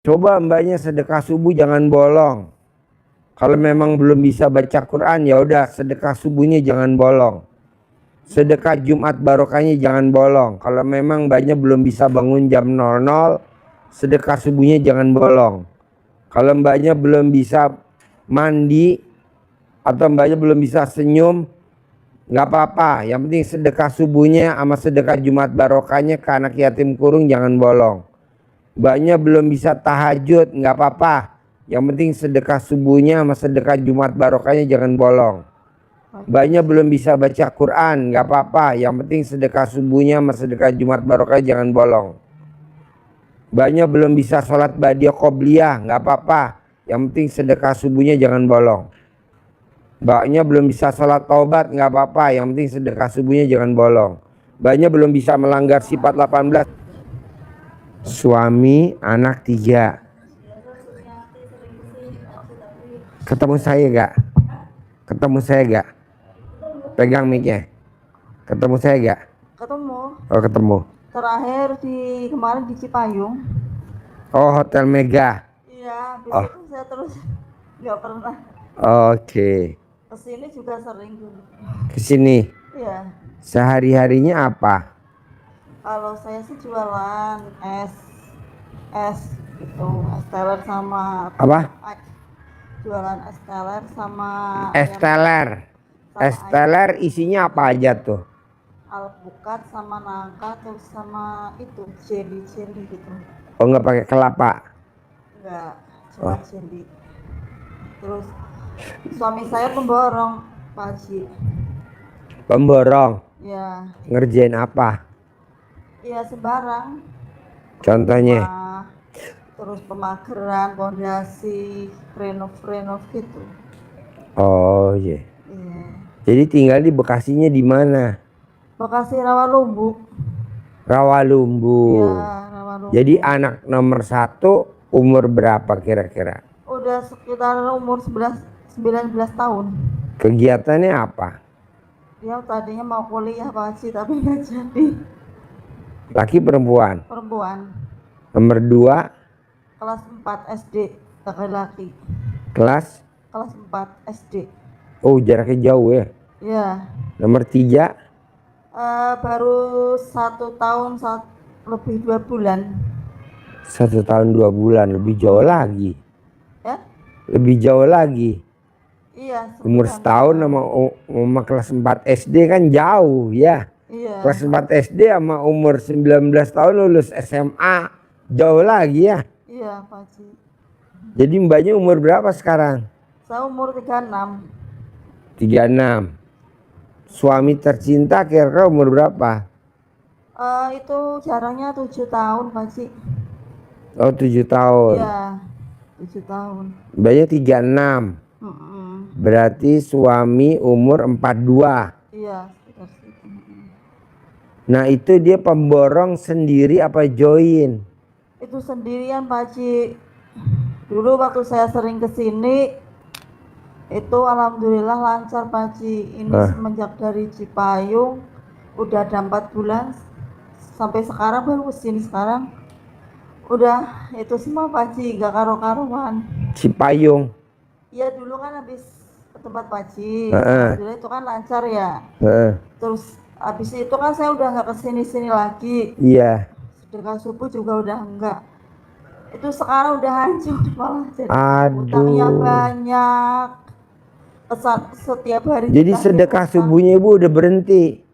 Coba mbaknya sedekah subuh jangan bolong. Kalau memang belum bisa baca Quran, ya udah sedekah subuhnya jangan bolong. Sedekah Jumat barokahnya jangan bolong. Kalau memang mbaknya belum bisa bangun jam 00, sedekah subuhnya jangan bolong. Kalau mbaknya belum bisa mandi atau mbaknya belum bisa senyum, nggak apa-apa. Yang penting sedekah subuhnya sama sedekah Jumat barokahnya ke anak yatim kurung jangan bolong. Mbaknya belum bisa tahajud, nggak apa-apa. Yang penting sedekah subuhnya sama sedekah Jumat barokahnya jangan bolong. Mbaknya belum bisa baca Quran, nggak apa-apa. Yang penting sedekah subuhnya sama sedekah Jumat barokahnya jangan bolong. Mbaknya belum bisa sholat ba'diyah qobliyah, nggak apa-apa. Yang penting sedekah subuhnya jangan bolong. Mbaknya belum bisa sholat taubat, nggak apa-apa. Yang penting sedekah subuhnya jangan bolong. Mbaknya belum bisa melanggar sifat 18. Suami, anak 3. Ketemu saya gak? Ketemu saya gak? Pegang mic-nya. Ketemu saya gak? Ketemu. Oh ketemu. Terakhir kemarin di Cipayung. Oh Hotel Mega. Iya, habis Oh. itu saya terus nggak pernah. Oke. Kesini juga sering dulu. Kesini. Iya. Sehari-harinya apa? Kalau saya sih jualan es gitu, es teler sama Apa? jualan es teler sama Es teler. Es teler isinya apa aja tuh? alpukat sama nangka terus sama itu jelly gitu. Oh nggak pakai kelapa? Enggak, cuma jelly. Terus suami saya pemborong, Pak Haji. Pemborong. Ya, Ngerjain apa? iya sembarang. Contohnya? Rumah, terus pemageran, pondasi, renov gitu. Oh iya. Iya. Jadi tinggal di Bekasinya di mana? Bekasi Rawalumbu. Rawalumbu. Iya, Rawalumbu. Jadi anak nomor 1 umur berapa kira-kira? Udah sekitar umur 19 tahun. Kegiatannya apa? Dia tadinya mau kuliah Pak Haji tapi nggak jadi. Laki perempuan? Perempuan. Nomor 2? Kelas 4 SD. Laki-laki. Kelas? Kelas 4 SD. Oh jaraknya jauh ya. Iya. Nomor 3? Baru 1 tahun lebih 2 bulan. 1 tahun 2 bulan, lebih jauh lagi. Ya? Lebih jauh lagi. Iya. Umur setahun sama kelas 4 SD kan jauh ya. Iya. Kelas 4 SD sama umur 19 tahun lulus SMA jauh lagi ya. Iya Pak Haji. Jadi mbaknya umur berapa sekarang? Saya umur 36. 36. Suami tercinta kira-kira umur berapa? Itu jaraknya 7 tahun Pak Haji. Oh 7 tahun. Iya 7 tahun. Mbaknya 36. Berarti suami umur 42. Iya sekitar situ. Nah itu dia pemborong sendiri apa join? Itu sendirian Pak Haji. Dulu waktu saya sering kesini itu alhamdulillah lancar Pak Haji. Ini semenjak dari Cipayung udah ada 4 bulan sampai sekarang baru kesini sekarang. Udah itu semua Pak Haji, gak karo-karuan. Cipayung. Iya dulu kan habis ke tempat Pak Haji. Alhamdulillah itu kan lancar ya. Terus habis itu kan saya udah nggak kesini-sini lagi. Iya. Sedekah subuh juga udah enggak. Itu sekarang udah hancur malah jadi utangnya banyak. Setiap hari. Jadi sedekah subuhnya ibu udah berhenti.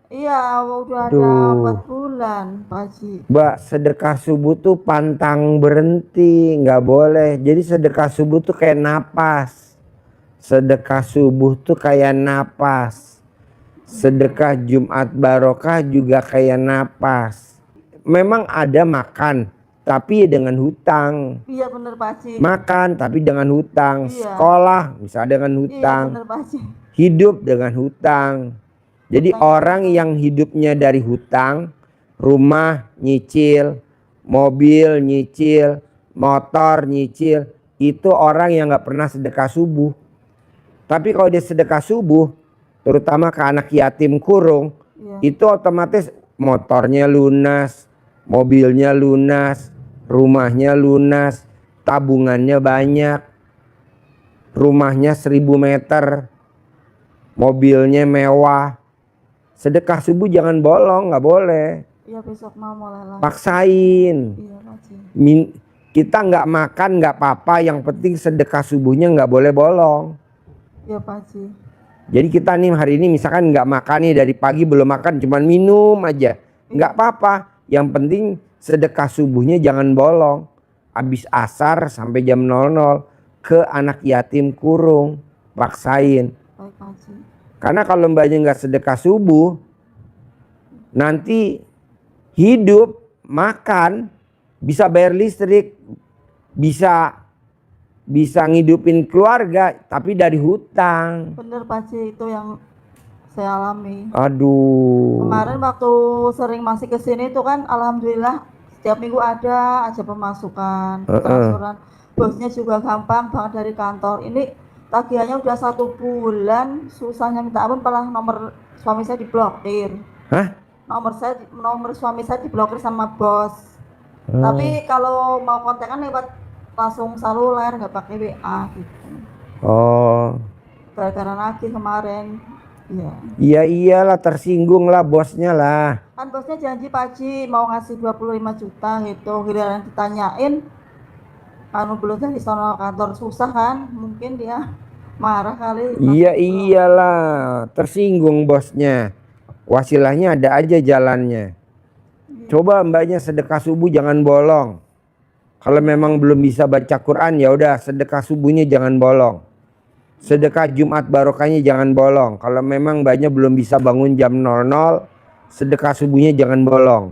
Iya udah ada 4 bulan Pak Haji. Mbak sedekah subuh tuh pantang berhenti, nggak boleh. Jadi sedekah subuh tuh kayak napas. Sedekah subuh tuh kayak napas. Sedekah Jumat barokah juga kayak napas. Memang ada makan, tapi dengan hutang. Iya bener Pak Haji. Makan tapi dengan hutang. Iya. Sekolah misalnya dengan hutang. Iya bener Pak Haji. Hidup dengan hutang. Jadi orang yang hidupnya dari hutang, rumah nyicil, mobil nyicil, motor nyicil, itu orang yang nggak pernah sedekah subuh. Tapi kalau dia sedekah subuh, terutama ke anak yatim kurung, itu otomatis motornya lunas, mobilnya lunas, rumahnya lunas, tabungannya banyak, rumahnya 1000 meter, mobilnya mewah. Sedekah subuh jangan bolong, nggak boleh. Iya besok mau mulai lagi. Paksain. Iya Pak Haji. Kita nggak makan nggak apa-apa, yang penting sedekah subuhnya nggak boleh bolong. Iya Pak Haji. Jadi kita nih hari ini misalkan nggak makan nih, dari pagi belum makan, cuman minum aja, nggak apa-apa. Yang penting sedekah subuhnya jangan bolong. Habis asar sampai jam 00 ke anak yatim kurung, paksain. Baik Pak Haji. Karena kalau mbaknya nggak sedekah subuh, nanti hidup, makan, bisa bayar listrik, bisa ngidupin keluarga, tapi dari hutang. Bener Pak Haji, itu yang saya alami. Aduh. Kemarin waktu sering masih kesini itu kan alhamdulillah setiap minggu ada aja pemasukan, transferan. Bosnya juga gampang banget dari kantor. Ini tagihannya udah 1 bulan, susahnya minta ampun, malah nomor suami saya diblokir. Hah? Nomor suami saya diblokir sama bos. Tapi kalau mau kontekan lewat langsung seluler, nggak pakai WA gitu. Oh. Gara-gara nagih kemarin. Iya. Iya iyalah, tersinggung lah bosnya lah. Kan bosnya janji Pak Haji mau ngasih 25 juta gitu. Giliran ditanyain, belum dari sono kantor susah kan, mungkin dia marah kali. Iya iyalah, tersinggung bosnya. Wasilahnya ada aja jalannya. Coba mbaknya sedekah subuh jangan bolong. Kalau memang belum bisa baca Quran, ya udah sedekah subuhnya jangan bolong. Sedekah Jumat barokahnya jangan bolong. Kalau memang mbaknya belum bisa bangun jam 00, sedekah subuhnya jangan bolong.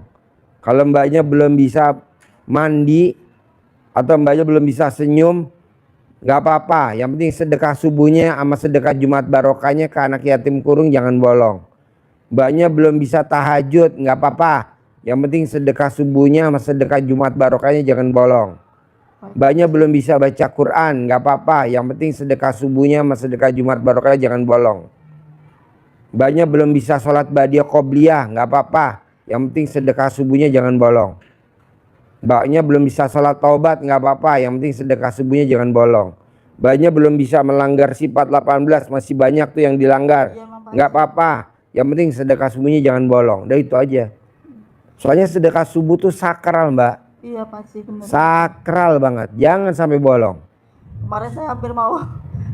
Kalau mbaknya belum bisa mandi atau mbaknya belum bisa senyum, nggak apa-apa. Yang penting sedekah subuhnya sama sedekah Jumat barokahnya ke anak yatim kurung jangan bolong. Mbaknya belum bisa tahajud, nggak apa-apa. Yang penting sedekah subuhnya sama sedekah Jumat barokahnya jangan bolong. Mbaknya belum bisa baca Quran, nggak apa-apa. Yang penting sedekah subuhnya sama sedekah Jumat barokahnya jangan bolong. Mbaknya belum bisa sholat badiah qobliyah, nggak apa-apa. Yang penting sedekah subuhnya jangan bolong. Mbaknya belum bisa sholat taubat, nggak apa-apa. Yang penting sedekah subuhnya jangan bolong. Mbaknya belum bisa melanggar sifat 18, masih banyak tuh yang dilanggar, nggak apa-apa. Yang penting sedekah subuhnya jangan bolong. Udah itu aja. Soalnya sedekah subuh tuh sakral mbak. Iya Pak Haji, bener. Sakral banget, jangan sampai bolong. Kemarin saya hampir mau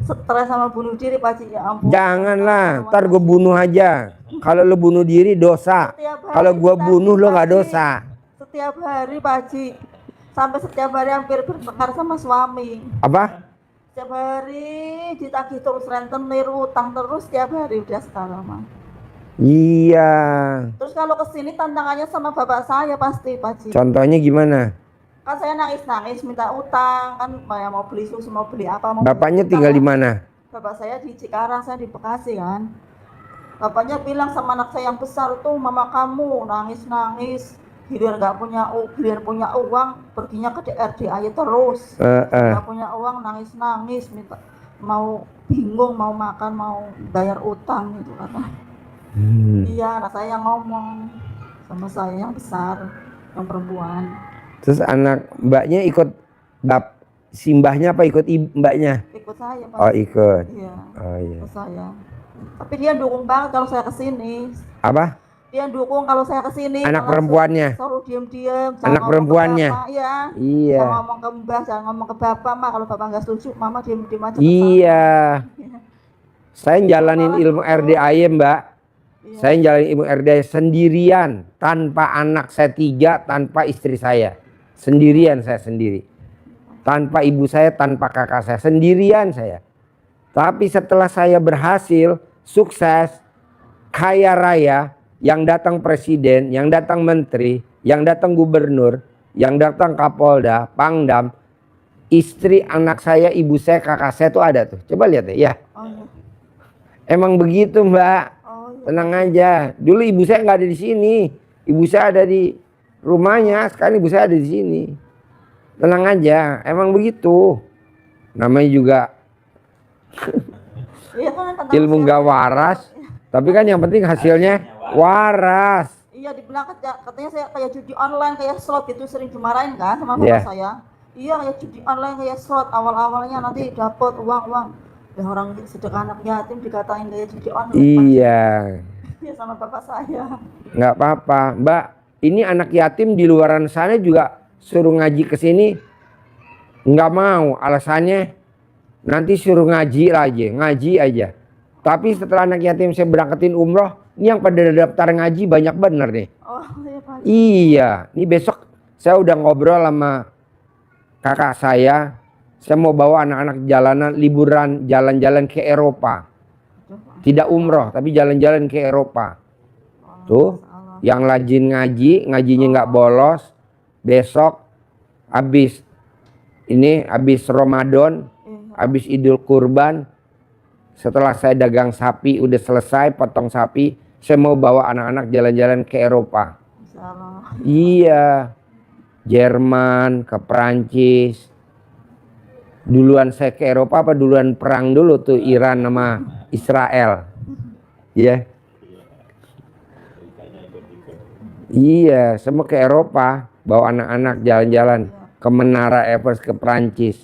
stres sama bunuh diri Pak Haji, ya ampun. Janganlah, ntar gue bunuh aja. Kalau lo bunuh diri dosa. Kalau gue bunuh lo nggak dosa. Setiap hari Pak Haji, sampai setiap hari hampir bertengkar sama suami. Apa? Setiap hari ditagih terus rentenir, utang terus setiap hari, udah sekarang mah. Iya. Terus kalau kesini tantangannya sama bapak saya pasti Pak Haji. Contohnya gimana? Kan saya nangis minta utang, kan mau beli susu, mau beli apa, mau Bapaknya beli tinggal di utang. mana? Bapak saya di Cikarang, saya di Bekasi kan. Bapaknya bilang sama anak saya yang besar tuh, mama kamu nangis-nangis, giliran punya uang, perginya ke DRD aja terus. Nggak punya uang, nangis-nangis, minta, mau bingung, mau makan, mau bayar utang gitu kata. Iya, anak saya ngomong sama saya yang besar, yang perempuan. Terus anak mbaknya ikut simbahnya apa ikut mbaknya? Ikut saya Pak. Oh ikut. Iya. Oh iya. Ikut saya. Tapi dia dukung banget kalau saya kesini. Apa? Dia dukung kalau saya kesini. Anak perempuannya? Suruh diem-diem. Anak perempuannya? Iya. Iya. Jangan ngomong ke mbah, jangan ngomong ke bapak mah. Kalau bapak nggak setuju, mama diem-diem aja. Iya. Saya jalanin ilmu RDAY mbak. Saya jalanin ilmu RDAY sendirian, tanpa anak saya 3, tanpa istri saya. Sendirian saya sendiri. Tanpa ibu saya, tanpa kakak saya. Sendirian saya. Tapi setelah saya berhasil, sukses, kaya raya, yang datang presiden, yang datang menteri, yang datang gubernur, yang datang kapolda, pangdam, istri, anak saya, ibu saya, kakak saya tuh ada tuh. Coba lihat ya. Oh, iya. Emang begitu mbak. Oh, iya. Tenang aja. Dulu ibu saya nggak ada di sini. Ibu saya ada di rumahnya. Sekarang ibu saya ada di sini. Tenang aja. Emang begitu. Namanya juga Iya, kan, ilmu nggak waras. Tapi kan yang penting hasilnya waras. Iya dibilang katanya saya kayak judi online, kayak slot gitu, sering dimarahin kan sama Iya. bapak saya. Iya kayak judi online, kayak slot, awal-awalnya nanti dapat uang. Ya orang sedekah anak yatim dikatain kayak judi online. Iya. Iya sama bapak saya. Nggak apa-apa, Mbak. Ini anak yatim di luaran sana juga suruh ngaji ke sini nggak mau, alasannya nanti suruh ngaji aja. Tapi setelah anak yatim saya berangkatin umroh, ini yang pada daftar ngaji banyak bener nih. Oh iya Pak. Iya, ini besok saya udah ngobrol sama kakak saya mau bawa anak-anak jalanan liburan jalan-jalan ke Eropa. Tidak umroh, tapi jalan-jalan ke Eropa. Tuh, yang rajin ngajinya nggak bolos. Besok habis Ramadan, habis Idul Kurban, setelah saya dagang sapi udah selesai potong sapi, saya mau bawa anak-anak jalan-jalan ke Eropa. Insyaallah. Iya, Jerman, ke Perancis. Duluan saya ke Eropa apa duluan perang dulu tuh Iran sama Israel? Iya. Iya, semua ke Eropa, bawa anak-anak jalan-jalan ke Menara Eiffel, ke Perancis.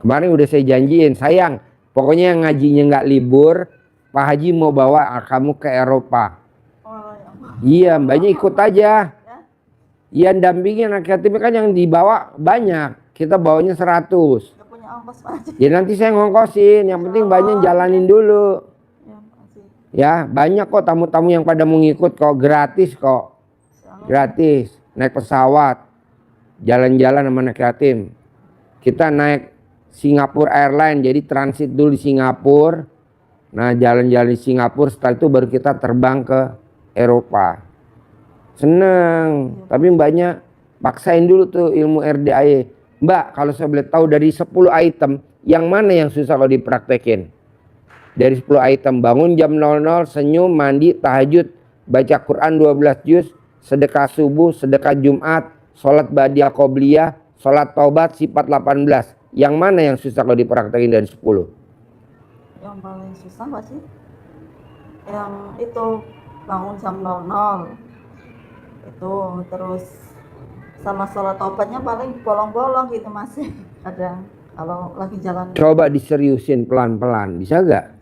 Kemarin udah saya janjiin, sayang, pokoknya yang ngajinya nggak libur, Pak Haji mau bawa kamu ke Eropa. Oh, ya. Iya, mbaknya ikut aja. Iya, dampingin anak yatim kan yang dibawa banyak, kita bawanya 100. Gak punya ongkos Pak Haji. Ya nanti saya ngongkosin, yang penting mbaknya jalanin dulu. Ya Pak Haji. Ya, banyak kok tamu-tamu yang pada mau ngikut kok, gratis kok. Gratis, naik pesawat, jalan-jalan sama anak yatim. Kita naik Singapore Airlines, jadi transit dulu di Singapura. Nah, jalan-jalan di Singapura, setelah itu baru kita terbang ke Eropa. Seneng, tapi mbaknya paksain dulu tuh ilmu RDAE. Mbak, kalau saya boleh tahu dari 10 item, yang mana yang susah kalau dipraktekin? Dari 10 item, bangun jam 00, senyum, mandi, tahajud, baca Quran 12 juz, sedekah subuh, sedekah Jumat, sholat badiah qobliyah, sholat taubat, sifat 18. Yang mana yang susah kalau dipraktekin dari 10? Yang paling susah Pak sih? Yang itu bangun jam 00. Itu terus sama sholat taubatnya paling bolong-bolong gitu masih kadang kalau lagi jalan. Coba diseriusin pelan-pelan, bisa gak?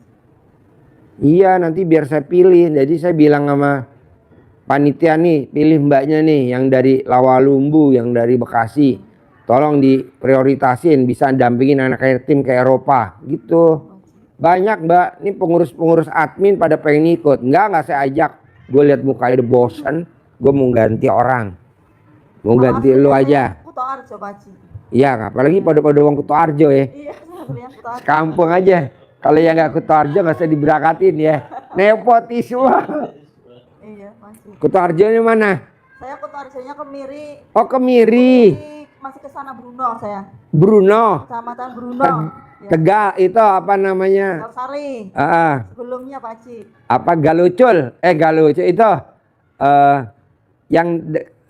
Iya, nanti biar saya pilih. Jadi saya bilang sama panitia nih, pilih mbaknya nih yang dari Lawalumbu, yang dari Bekasi, tolong diprioritasin, bisa dampingin anak yatim ke Eropa gitu. Banyak mbak, ini pengurus-pengurus admin pada pengen ikut. Enggak saya ajak, gue lihat mukanya udah bosen, gue mau ganti orang, mau ganti lu aja. Kutoarjo Pak Haji. Iya, apalagi pada uang Kutoarjo ya. Iya, saya beli yang Kutoarjo. Sekampung aja, kalau yang nggak Kutoarjo nggak usah diberangkatin ya, nepotisme. Iya Pak Haji. Kutoarjo ini mana? Saya Kutoarjonya Kemiri. Oh, Kemiri. Masih ke sana Bruno saya. Bruno. Kecamatan Bruno. Tegal itu apa namanya? Sari. Sebelumnya Pak Haji. Apa Galucul? Galucul itu yang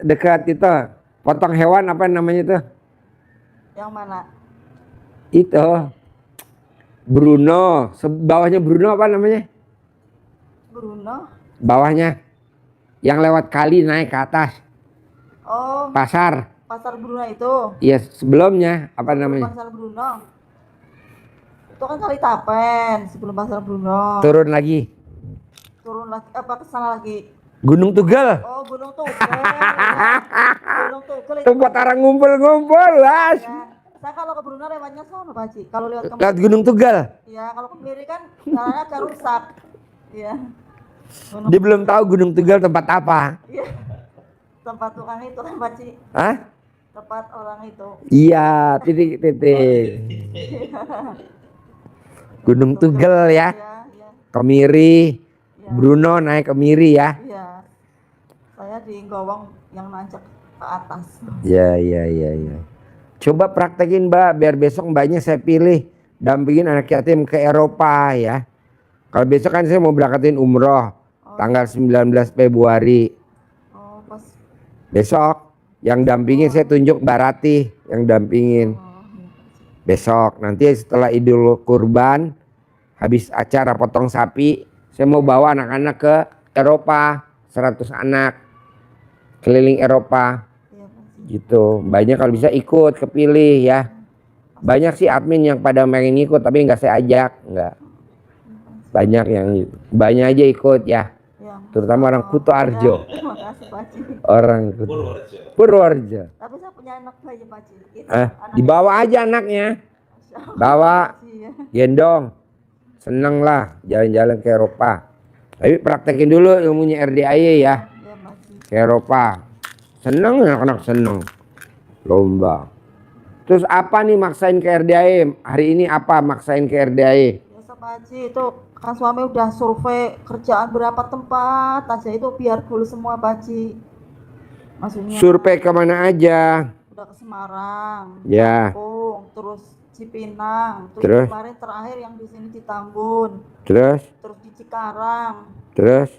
dekat itu potong hewan apa namanya itu? Yang mana? Itu Bruno. Bawahnya Bruno apa namanya? Bruno. Bawahnya yang lewat kali naik ke atas. Oh. Pasar Bruno itu. Iya, sebelumnya apa namanya? Pasar Bruno. Itu kan Kali Tapen sebelum Pasar Bruno. Turun lagi. Turun lagi apa ke sana lagi? Gunung Tugal. Oh, Gunung Tugal. Ya. Gunung Tugal itu. Tempat orang ngumpul-ngumpul, Las. Ya. Saya kalau ke Bruno lewatnya sana, Pak Haji. Kalau lewat ke Lewat Gunung Tugal. Iya, kalau ke Kemiri kan jalannya agak rusak. Iya. Dia belum tahu Gunung Tugal tempat apa. Iya. Tempat tukang itu kan, Pak Haji. Hah? Tempat orang itu. Iya, titik-titik. Gunung Tugal ya. Iya. Kemiri. Bruno naik ke Miri ya. Iya. Saya di Gowong yang nanjak ke atas. Iya. Coba praktekin Mbak, biar besok mbaknya saya pilih dampingin anak yatim ke Eropa ya. Kalau besok kan saya mau berangkatin umroh tanggal 19 Februari. Oh, pas. Besok yang dampingin saya tunjuk Mbak Ratih yang dampingin. Besok nanti setelah Idul Kurban, habis acara potong sapi, saya mau bawa anak-anak ke Eropa 100 anak. keliling Eropa Iya Pak Haji. gitu. Banyak kalau bisa ikut, kepilih ya. Banyak sih admin yang pada pengen ikut tapi nggak saya ajak, nggak. Banyak yang banyak aja ikut ya, Ya, terutama orang Kutoarjo. ya, terima kasih Pak Haji. Orang Purworejo. Tapi saya punya anak bayi Pak Haji. Itu Dibawa aja anaknya, Masya Allah, bawa, Pak Haji, ya. gendong, seneng lah jalan-jalan ke Eropa. Tapi praktekin dulu ilmunya RDAY ya, Ya Pak Haji. ke Eropa. Seneng anak-anak seneng, lomba. Terus apa nih maksain ke RDAY? Hari ini apa maksain ke RDAY? Biasa Pak Haji, itu kan suami udah survei kerjaan berapa tempat aja itu biar full semua Pak Haji. Maksudnya Survei kemana aja? udah ke Semarang, Ya. Lampung, terus Cipinang, Terus? kemarin terakhir yang di sini di Tambun, Terus di Cikarang, terus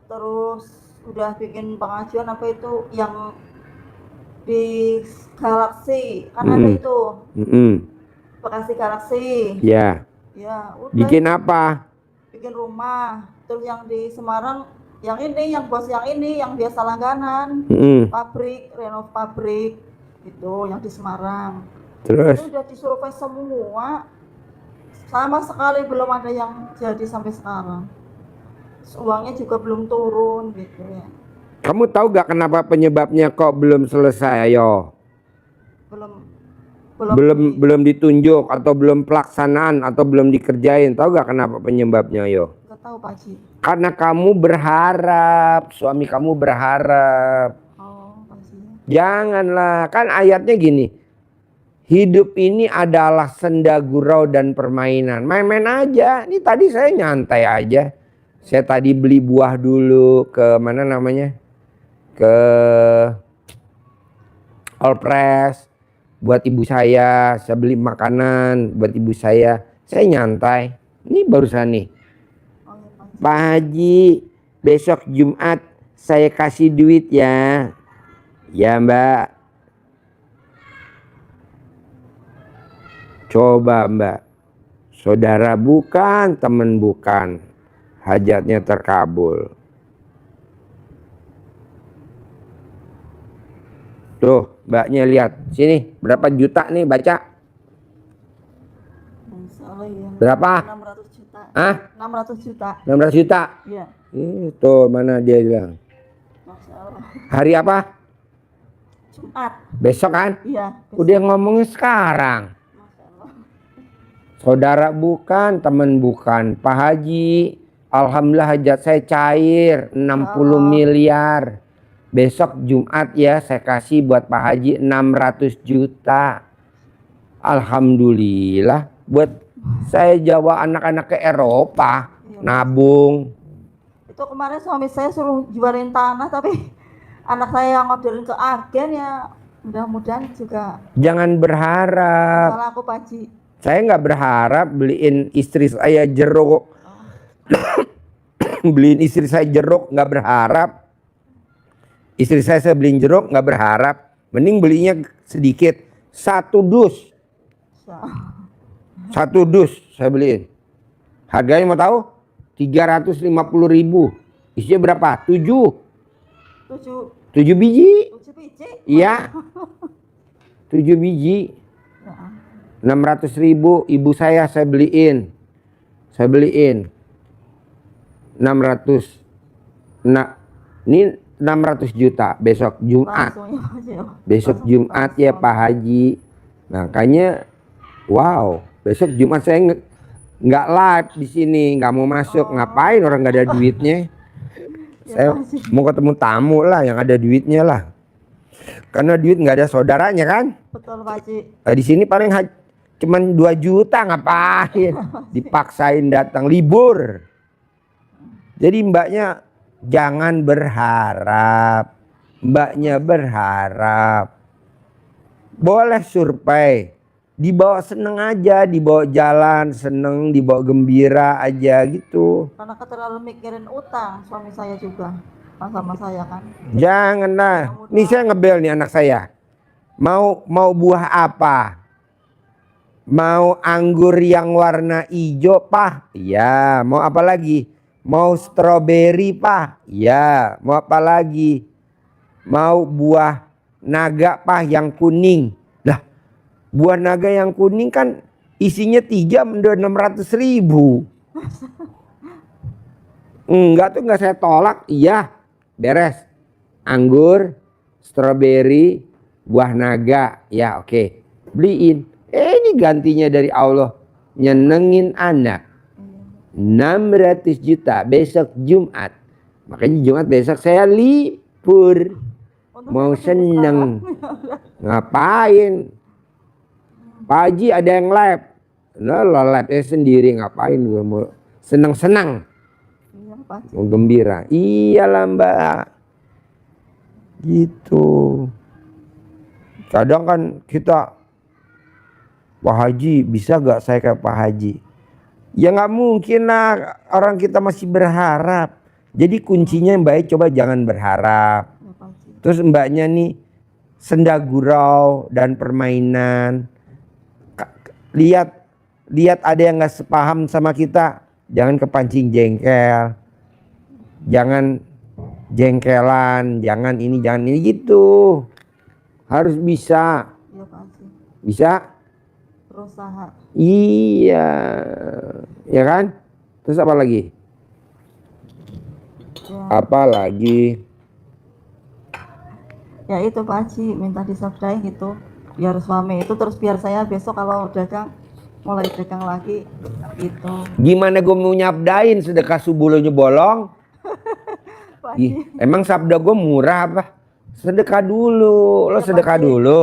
terus udah bikin pengajuan apa itu yang di Galaxy kan ada itu Bekasi Galaxy, ya. ya udah Bikin apa? bikin rumah. Terus yang di Semarang yang ini yang bos yang ini yang biasa langganan pabrik renov pabrik itu yang di Semarang Terus itu udah disurvei semua, sama sekali belum ada yang jadi sampai sekarang. Uangnya juga belum turun gitu ya. kamu tahu gak kenapa penyebabnya kok belum selesai? Ayo. Belum ditunjuk atau belum pelaksanaan atau belum dikerjain. Tahu gak kenapa penyebabnya? Ayo. Nggak tahu Pak Haji. Karena kamu berharap, suami kamu berharap. Oh Pak Haji. Janganlah, kan ayatnya gini. Hidup ini adalah senda gurau dan permainan. Main-main aja. Ini tadi saya nyantai aja. Saya tadi beli buah dulu ke mana namanya? Ke All Press buat ibu saya beli makanan buat ibu saya nyantai. Ini barusan nih, Oh ya Pak Haji. Pak Haji, besok Jumat saya kasih duit ya. Ya Mbak. Coba Mbak, saudara bukan, teman bukan, hajatnya terkabul. Tuh, mbaknya lihat. Sini, berapa juta nih baca? Insya Allah ya. Berapa? 600 juta. Hah? 600 juta. 600 juta? Iya. Itu mana dia bilang? Masya Allah. Hari apa? Jumat. Besok kan? Iya. Udah ngomongin sekarang. Masya Allah. Saudara bukan, teman bukan. Pak Haji, alhamdulillah hajat saya cair 60 miliar. Besok Jumat ya saya kasih buat Pak Haji 600 juta. Alhamdulillah. Buat saya Jawa anak-anak ke Eropa. Nabung. Itu kemarin suami saya suruh jualin tanah tapi anak saya yang orderin ke agen ya, mudah-mudahan juga. Jangan berharap. Salah aku Pak Haji. Saya nggak berharap beliin istri saya jeruk. Beliin istri saya jeruk nggak berharap. Istri saya beliin jeruk nggak berharap. Mending belinya sedikit. 1 dus. 1 dus saya beliin. Harganya mau tahu? 350.000. Isinya berapa? 7 biji. 7 biji? Iya. 7 biji. Ya. 600.000 ibu saya beliin. Saya beliin 600. Nah, ini 600 juta besok Jumat. Langsung ya, Pak Haji. Besok Langsung Jumat ya Pak Haji. Makanya wow, besok Jumat saya nggak live di sini, nggak mau masuk. Ngapain orang nggak ada duitnya? Saya mau ketemu tamu lah yang ada duitnya lah. Karena duit nggak ada saudaranya kan? Betul Pak Haji. Nah, di sini paling cuman 2 juta ngapain? Dipaksain datang libur. Jadi mbaknya jangan berharap. Mbaknya berharap. Boleh survei. Dibawa seneng aja, dibawa jalan seneng, dibawa gembira aja gitu. Karena terlalu mikirin utang suami saya juga. Sama saya kan. Janganlah. Nih saya ngebel nih anak saya. Mau buah apa? Mau anggur yang warna hijau, Pak? Iya. Mau apa lagi? Mau stroberi, Pak? Iya. Mau apa lagi? mau buah naga Pak yang kuning. Lah, buah naga yang kuning kan isinya 3 udah 600.000. Enggak tuh, enggak saya tolak. Iya, beres. Anggur, stroberi, buah naga. Ya oke, beliin. Ini gantinya dari Allah, nyenengin anak. 600 juta besok Jumat. Makanya Jumat besok saya libur. Mau seneng. Ngapain? Pak Haji ada yang live. Nah, lo live sendiri ngapain gue mau seneng-seneng. Iya, Pak Haji. Mau gembira. Iyalah Mbak. Gitu. Kadang kan kita, Pak Haji bisa gak saya kayak Pak Haji? Ya gak mungkin lah, orang kita masih berharap. Jadi kuncinya Mbak coba jangan berharap. Ya, Pak Haji. Terus Mbaknya nih senda gurau dan permainan. Lihat ada yang gak sepaham sama kita, jangan kepancing jengkel. Jangan jengkelan, jangan ini gitu. Harus bisa. Iya, Pak Haji. Bisa? Berusaha. Iya. Ya kan? Terus apa lagi? Ya. Apa lagi? Ya itu Pak Haji, minta disabdain gitu. Biar suami itu, terus biar saya besok kalau dagang, mulai dagang lagi gitu. Gimana gue mau nyabdain sedekah subuh lo bolong? Pak Haji. Emang sabda gue murah apa? Sedekah dulu. Lo Ya, sedekah Pak Haji. dulu.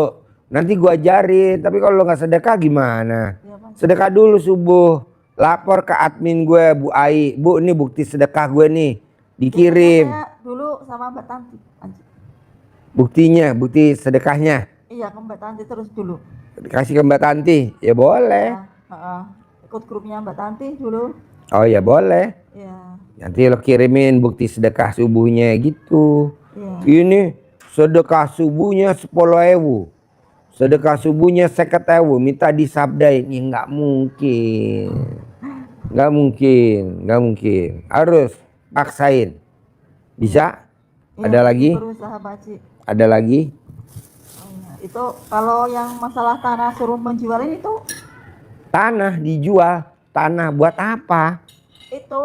Nanti gue ajarin. Tapi kalau lo gak sedekah gimana? Ya, Pak Haji. Sedekah dulu subuh. Lapor ke admin gue, Bu Ai. Bu, ini bukti sedekah gue nih. Dikirim. Saya dulu sama Mbak Tanti, Pak Haji. Buktinya, bukti sedekahnya. Iya, ke Mbak Tanti terus dulu. Kasih ke Mbak Tanti. Ya boleh. Ya, ikut grupnya Mbak Tanti dulu. Oh ya boleh. Ya, Nanti lo kirimin bukti sedekah subuhnya gitu. ya. Ini sedekah subuhnya 10.000. Sedekah subuhnya 50.000. Minta disabdain. Ya nggak mungkin. Nggak mungkin. Nggak mungkin. Harus paksain. Bisa? Iya, Ada lagi? Berusaha Pak Haji. Ada lagi? Oh, iya. Itu kalau yang masalah tanah suruh menjualin itu, Tanah dijual. Tanah buat apa? itu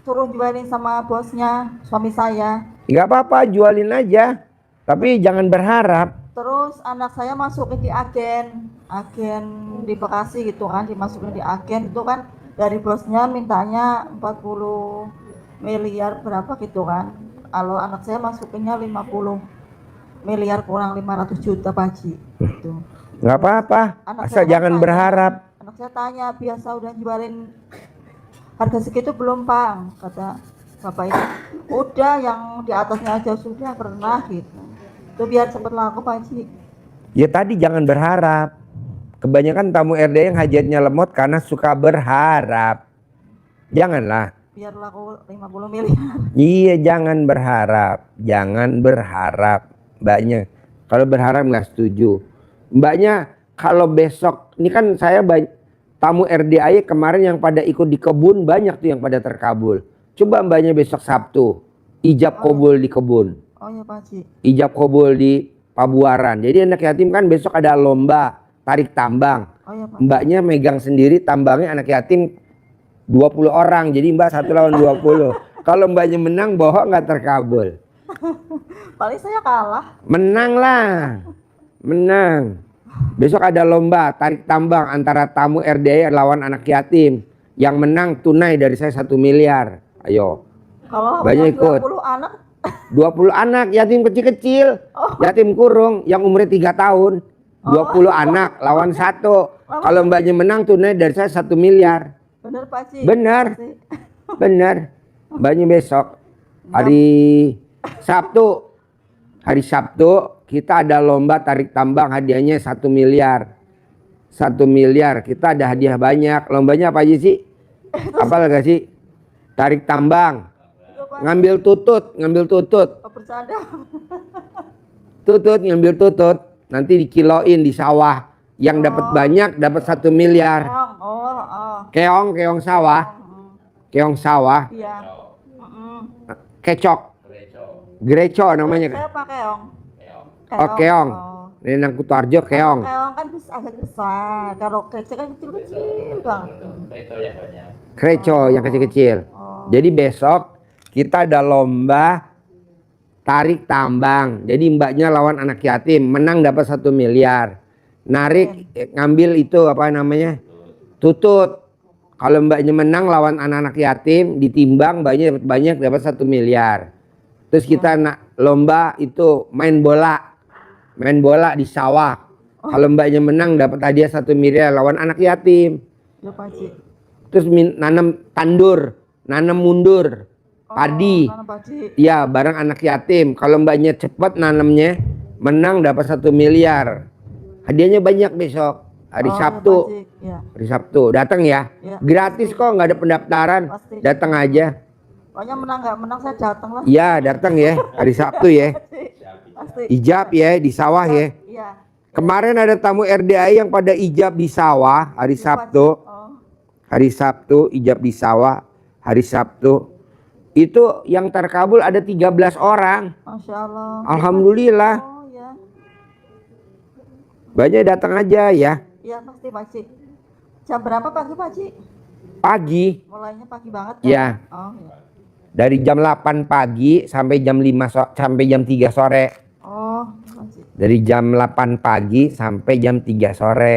suruh jualin sama bosnya suami saya. Nggak apa-apa, jualin aja. Tapi jangan berharap. Terus anak saya masukin di agen di Bekasi gitu kan, dimasukin di agen itu kan, dari bosnya mintanya 40 miliar berapa gitu kan. Kalau anak saya masukinnya 50 miliar kurang 500 juta Pak Haji gitu. Nggak apa-apa. Anak Asal saya jangan tanya. berharap. Anak saya tanya, biasa udah jualin harga segitu belum Pak? Kata bapak itu, udah yang di atasnya aja sudah pernah gitu. Itu biar cepet laku Pak Haji. Ya tadi jangan berharap. Kebanyakan tamu RD yang hajatnya lemot karena suka berharap. Janganlah. Biar laku 50 miliar. Iya, jangan berharap. Jangan berharap. Mbaknya kalau berharap nggak setuju. Mbaknya kalau besok, ini kan saya tamu RDAY kemarin yang pada ikut di kebun banyak tuh yang pada terkabul. Coba mbaknya besok Sabtu ijab kabul di kebun. Oh ya Pak Haji. Ijab kabul di Pabuaran. Jadi anak yatim kan besok ada lomba tarik tambang. Oh ya Pak. Mbaknya megang sendiri tambangnya anak yatim 20 orang. Jadi mbak 1 lawan 20. Kalau mbaknya menang bohong nggak terkabul. Paling saya kalah. Menang lah. Menang. Besok ada lomba tarik tambang antara tamu RDAY lawan anak yatim. Yang menang tunai dari saya 1 miliar. Ayo. Kalau Banyak yang ikut. 20 anak, 20 anak yatim kecil-kecil. Yatim kurung yang umurnya 3 tahun. 20 anak lawan 1. Kalau mbaknya menang tunai dari saya 1 miliar. bener Pak Haji. Bener. Bener. Mbaknya besok hari Sabtu. Hari Sabtu kita ada lomba tarik tambang, hadiahnya 1 miliar. 1 miliar. Kita ada hadiah banyak. Lombanya apa aja sih? Apa lagi sih? Tarik tambang. Ngambil tutut. Oh, bercanda. Tutut, ngambil tutut. Nanti dikiloin di sawah. Yang dapat banyak dapat 1 miliar. Keong sawah. Keong sawah. Iya. Kecok. Greco namanya. Saya Pak Keong. Oh, keong. Oh. Ini nang Kutoarjo keong. Keong kan bisa agak besar. Kalau krecek kan kecil-kecil banget. Kreco yang kecil-kecil. Oh. Jadi besok kita ada lomba tarik tambang. Jadi mbaknya lawan anak yatim, menang dapat 1 miliar. Narik ngambil itu apa namanya? Tutut. Kalau mbaknya menang lawan anak-anak yatim, ditimbang mbaknya dapat banyak dapat 1 miliar. Terus kita lomba itu main bola. Main bola di sawah. Kalau mbaknya menang dapat hadiah 1 miliar lawan anak yatim. Ya Pak Haji. Terus nanam tandur, nanam mundur, padi. Nanam padi. Ya, barang anak yatim. Kalau mbaknya cepat nanamnya, menang dapat 1 miliar. Hadiahnya banyak besok. Hari Sabtu. Ya. Hari Sabtu. Datang ya. Ya. Gratis kok, nggak ada pendaftaran. Pasti. Datang aja. Pokoknya menang nggak menang saya datang lah. Iya, datang ya. Hari Sabtu ya. Pasti. Ijab ya di sawah ya. Iya. Kemarin ada tamu RDI yang pada ijab di sawah hari Sabtu. Oh. Hari Sabtu ijab di sawah hari Sabtu. Itu yang terkabul ada 13 orang. Masya Allah. Alhamdulillah. Oh ya. Banyak datang aja ya. Iya pasti Pak Haji. Jam berapa pagi Pak Haji? Pagi. Mulainya pagi banget kan? Ya. Oh ya. Dari jam 8 pagi sampai jam 5 sampai jam 3 sore. Oh, Pak Haji. Dari jam 8 pagi sampai jam 3 sore.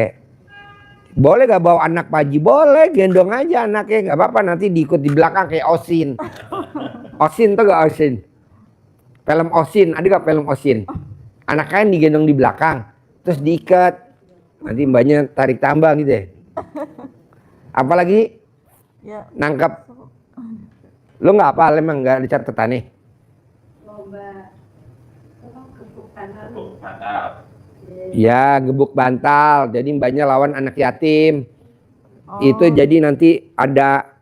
Boleh gak bawa anak Pak Haji? Boleh, gendong aja anaknya. Gak apa-apa, nanti diikut di belakang kayak Osin. Osin tuh gak Osin? Film Osin, ada gak film Osin? Anaknya kan digendong di belakang. Terus diikat. Nanti mbaknya tarik tambang gitu ya. Apalagi Ya. nangkap. Lo gak apa emang gak ada catatannya? Lomba gebuk bantal. Ya, gebuk bantal. Jadi mbaknya lawan anak yatim. Oh. Itu jadi nanti ada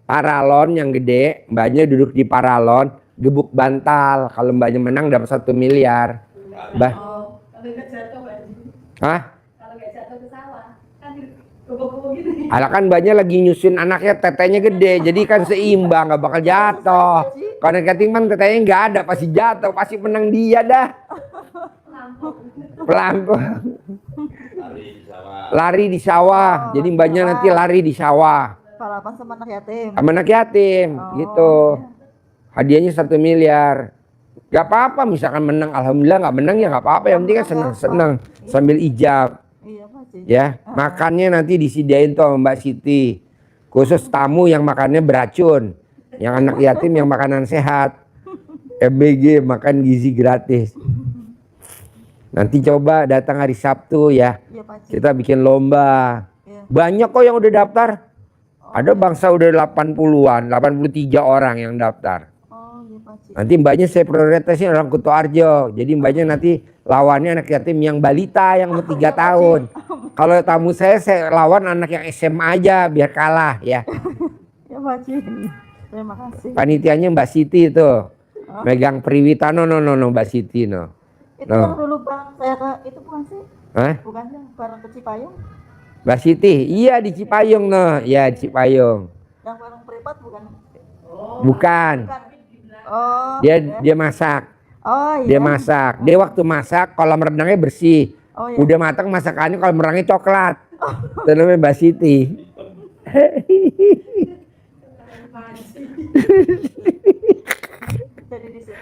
paralon yang gede. Mbaknya duduk di paralon, gebuk bantal. Kalau mbaknya menang dapat 1 miliar. Oh, kalau nggak jatuh Pak Haji. Hah? Kalau nggak jatuh ke sawah, kan gebuk-gebuk gini. Alah kan mbaknya lagi nyusun anaknya, tetenya gede. Jadi kan seimbang, gak bakal jatuh. Kalau anak yatim kan tetenya nggak ada, pasti jatuh. Pasti menang dia dah. Pelangkong. Lari di sawah. Jadi mbaknya nanti lari di sawah. Balapan sama anak yatim. Sama anak yatim gitu. Hadiahnya 1 miliar. Gak apa-apa misalkan menang, alhamdulillah. Nggak menang ya nggak apa-apa. Yang penting kan seneng-seneng sambil ijab. Iya Pak Haji. Ya, makannya nanti disediain tuh sama Mbak Siti. Khusus tamu yang makannya beracun. Yang anak yatim yang makanan sehat. MBG makan gizi gratis. Nanti coba datang hari Sabtu ya. Iya Pak Haji. Kita bikin lomba. Iya. Banyak kok yang udah daftar. Ada bangsa udah 80-an, 83 orang yang daftar. Oh iya Pak Haji. Nanti mbaknya saya prioritasin orang Kutoarjo. Jadi mbaknya nanti lawannya anak yatim yang balita yang umur 3 tahun. Kalau tamu saya lawan anak yang SMA aja biar kalah ya. Ya Pak Haji. Terima kasih. Panitianya Mbak Siti itu. Megang Priwitano no Mbak Siti no. Itu yang dulu bang saya ke itu bukan sih? Hah? Bukan yang bareng ke Cipayung? Mbak Siti, iya di Cipayung no. Ya di Cipayung. Yang bareng Pripat bukan? Bukan. Oh. Dia masak. Oh iya. Dia masak. Dia waktu masak kolam renangnya bersih. Oh iya. Udah matang masakannya kolam renangnya coklat. Itu namanya Mbak Siti. Jadi di sini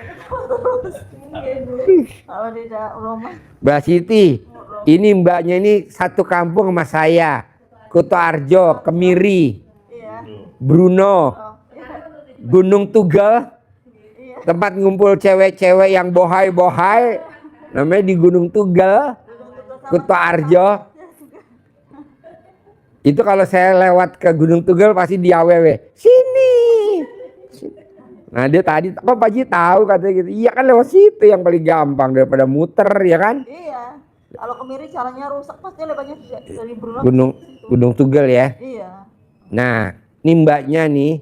kalau di rumah. Mbak Siti, ini mbaknya ini satu kampung sama saya. Kutoarjo, Kemiri, Iya. Bruno, Oh. Gunung Tugal. Tempat ngumpul cewek-cewek yang bohai-bohai. Namanya di Gunung Tugal, Kutoarjo. Itu kalau saya lewat ke Gunung Tugal pasti di AWW. Sini. Nah dia tadi, kok Pak Haji tahu katanya gitu. Iya kan lewat situ yang paling gampang daripada muter ya kan. Iya. Kalau Kemiri jalannya rusak pasti lebarnya dari Bruno. Gunung Tugal ya. Iya. Nah ini mbaknya nih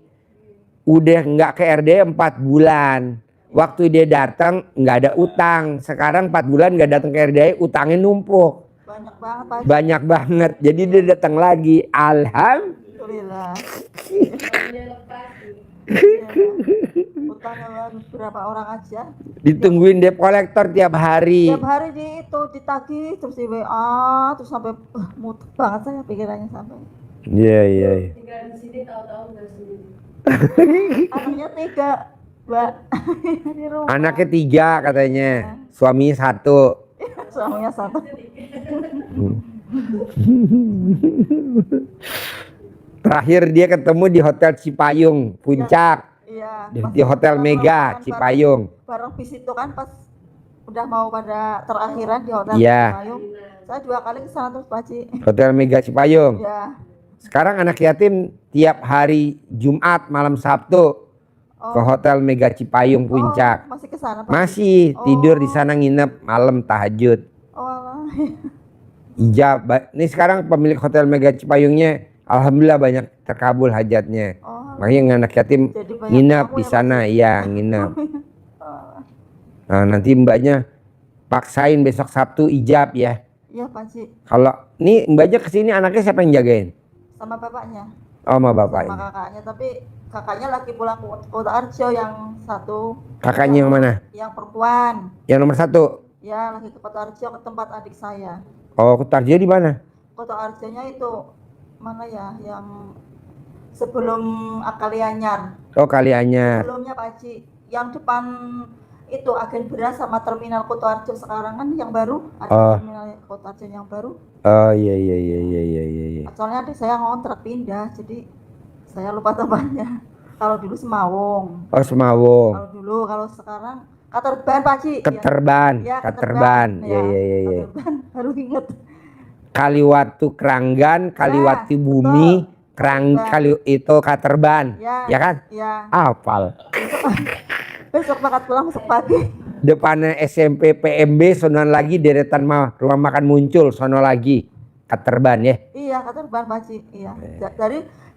udah nggak ke RD 4 bulan. Waktu dia datang nggak ada utang. Sekarang 4 bulan nggak datang ke RD, utangnya numpuk. Banyak banget Pak Haji. Banyak banget. Jadi dia datang lagi. Alhamdulillah. Alhamdulillah. Dia lepas. Utangnya beberapa orang aja. Ditungguin debt collector tiap hari. Tiap hari itu ditagih terus di WA terus sampai muter banget saya pikirannya sampai. Iya, iya. Tinggal di sini tahu-tahu nggak sendiri. Anaknya 3, Mbak. Di rumah. Anaknya 3 katanya, suaminya 1. Suaminya 1. Terakhir dia ketemu di Hotel Cipayung, Puncak. Iya. Di Hotel Mega Cipayung. Bareng bis itu kan pas udah mau pada terakhiran di Hotel Iya. Cipayung. Saya 2 kali ke sana terus Pak Ci. Hotel Mega Cipayung. Ya. Sekarang anak yatim tiap hari Jumat malam Sabtu ke Hotel Mega Cipayung Puncak. Masih ke sana Pak? Masih tidur di sana, nginep malam tahajud. Oh, alah. Ijab. Ini sekarang pemilik Hotel Mega Cipayungnya alhamdulillah banyak terkabul hajatnya. Oh, Makanya anak yatim jadi banyak nginep tamu di ya, sana, iya nginep. Oh, Nah, nanti mbaknya paksain besok Sabtu ijab ya. iya Pak Ci. Kalau nih mbaknya kesini anaknya siapa yang jagain? Sama bapaknya. Oh, sama Sama bapaknya. kakaknya, tapi kakaknya lagi pulang ke Kota Arjo yang 1. Kakaknya yang mana? Yang perempuan. Yang nomor 1. Ya, lagi ke Kota Arjo ke tempat adik saya. Oh, Kutarjo di mana? Kota Arjonya itu mana ya? Yang sebelum Akalianyar. Oh, Kalianyar. Sebelumnya Pak Ci, yang depan itu agen beras sama terminal Kota Arjo sekarang kan yang baru ada terminal Kota Arjo yang baru. Oh, iya iya iya iya iya iya. Soalnya adik saya ngontrak pindah, jadi saya lupa tempatnya. Kalau dulu Semawung. Oh, Semawung. Kalau dulu, kalau sekarang Katerban Pak Ci. Keterban, Ya, Katerban. Iya iya iya iya. Katerban, baru inget. Kaliwatu Keranggan, Kaliwatu Bumi, Kali itu Katerban. Ya kan? Ya. Hafal. Besok berangkat pulang besok pagi. Depannya SMP PMB, sono lagi deretan rumah makan Muncul, sono lagi Katerban ya. Iya, Katerban Pak Ci. Iya.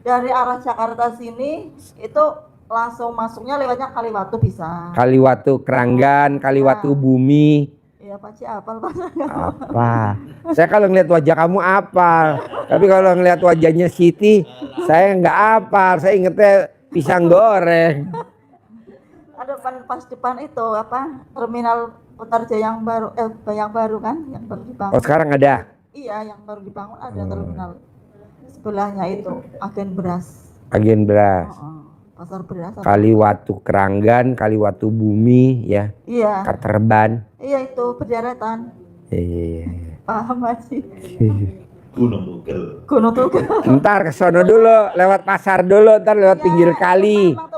Dari arah Jakarta sini itu langsung masuknya lewatnya Kaliwatu bisa. Kaliwatu Keranggan, Kaliwatu Bumi. Iya Pak Ci, apal Pak. Apa? Saya kalau ngeliat wajah kamu apal. Tapi kalau ngeliat wajahnya Siti, saya nggak apal. Saya ingetnya pisang goreng. Ada pas depan itu apa? Terminal Kota Arjo yang baru kan, yang baru dibangun. Oh, sekarang ada? Iya, yang baru dibangun ada terminal. Sebelahnya itu agen beras. Agen beras. Pasar beras. Kaliwatu Keranggan, Kaliwatu Bumi ya. Iya. Katerban. Iya itu berderetan. Iya. Paham masih. Gunung Tugel. Gunung Tugel. Ntar ke sono dulu, lewat pasar dulu, ntar lewat pinggir kali. Memang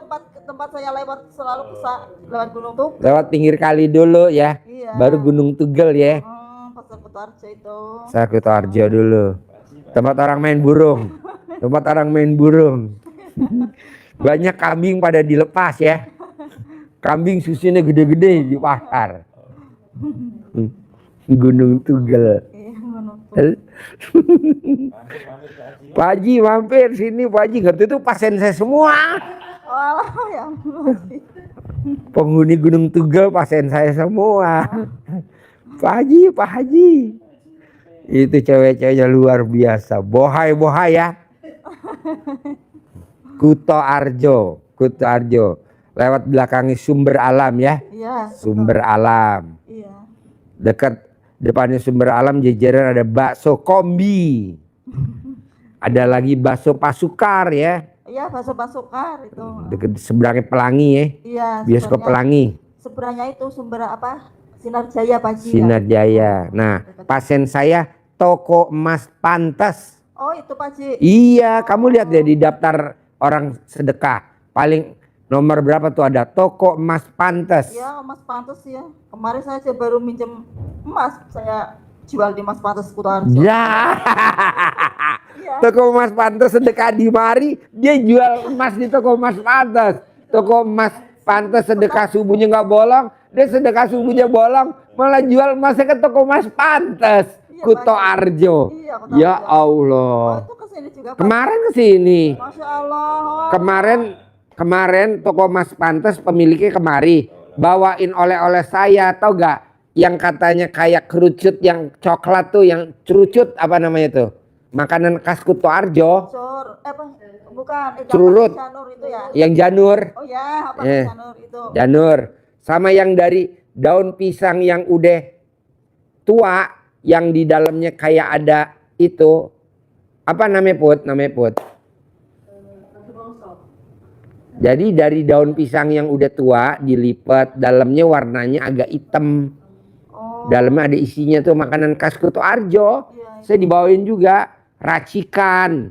tempat saya lewat selalu lewat Gunung Tugel. Lewat pinggir kali dulu ya. Iya. Baru Gunung Tugel ya. Pasar Kota Arjo itu. Saya ke Arjo dulu. Tempat orang main burung. Tempat orang main burung. Banyak kambing pada dilepas ya. Kambing susunya gede-gede di pasar. Gunung Tugel. Iya, Gunung Tugel. Pak Haji mampir sini, Pak Haji ngerti itu pasien saya semua. Oh, ya masih. Penghuni Gunung Tugel pasien saya semua. Pak Haji. Itu cewek-ceweknya luar biasa. Bohai ya. Kuto Arjo. Lewat belakangnya Sumber Alam ya. Iya. Sumber Alam. Iya. Dekat depannya Sumber Alam jajaran ada bakso Kombi. Ada lagi bakso Pasukar ya. Iya, bakso Pasukar itu. Dekat seberangnya Pelangi ya. Iya. Bioskop Pelangi. Sebenarnya itu sumber apa? Sinar Jaya Pak Haji. Sinar Jaya. Nah, pasien saya toko emas Pantes. Oh, itu Pak Haji. Iya, kamu lihat deh di daftar orang sedekah. Paling nomor berapa tuh ada toko emas Pantes. Iya, emas pantas ya. Kemarin saya baru minjem emas, saya jual di Mas Pantes Kota Arjo. Ya. Iya. Toko emas Pantes sedekah di mari, dia jual emas di toko emas Pantes. Toko emas Pantes sedekah subuhnya nggak bolong, dia sedekah subuhnya bolong, malah jual emasnya ke toko emas Pantes. Iya, Kuto Pak. Arjo. Iya, Kota Ya Arjo. Allah. Oh, itu kesini juga Pak. Kemarin kesini. Masya Allah. Oh. Kemarin toko emas Pantes pemiliknya kemari bawain oleh-oleh saya, tau gak? Yang katanya kayak kerucut yang coklat tuh, yang kerucut apa namanya tuh? makanan khas Kutoarjo, apa? Bukan, Curut. janur itu ya. yang janur, Oh ya, apa Eh. janur itu? janur, sama yang dari daun pisang yang udah tua, yang di dalamnya kayak ada itu, apa namanya Put? Jadi dari daun pisang yang udah tua dilipat, dalamnya warnanya agak hitam. Oh, Dalamnya ada isinya tuh makanan khas Kutoarjo. iya. Saya dibawain juga racikan.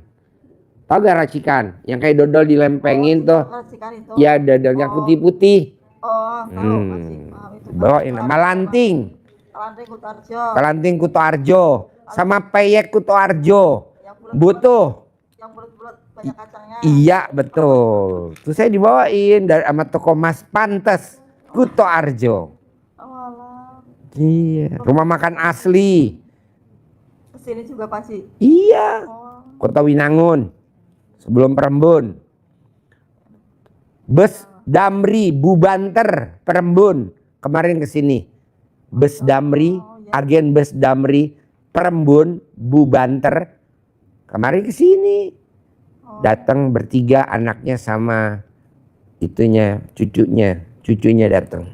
Tahu gak racikan? Yang kayak dodol dilempengin tuh. Racikan itu. Ya dodolnya Oh. putih-putih. Oh, tahu pasti. Itu. Bawain sama lanting. Lanting Kutarjo. Kelanting Kutoarjo. Sama peyek Kutoarjo. Yang Butuh. Yang bulat-bulat banyak kacangnya. Iya betul. Terus saya dibawain dari sama toko Mas Pantes Kutoarjo. Oh, alah. Iya. Rumah makan asli. Kesini juga pasti. Iya. Oh, Kota Winangun. Sebelum Perembun. Bus Damri Bubanter Perembun kemarin kesini. Bus Damri, agen bus Damri Perembun Bubanter kemarin kesini. Datang bertiga, anaknya sama itunya, cucunya datang.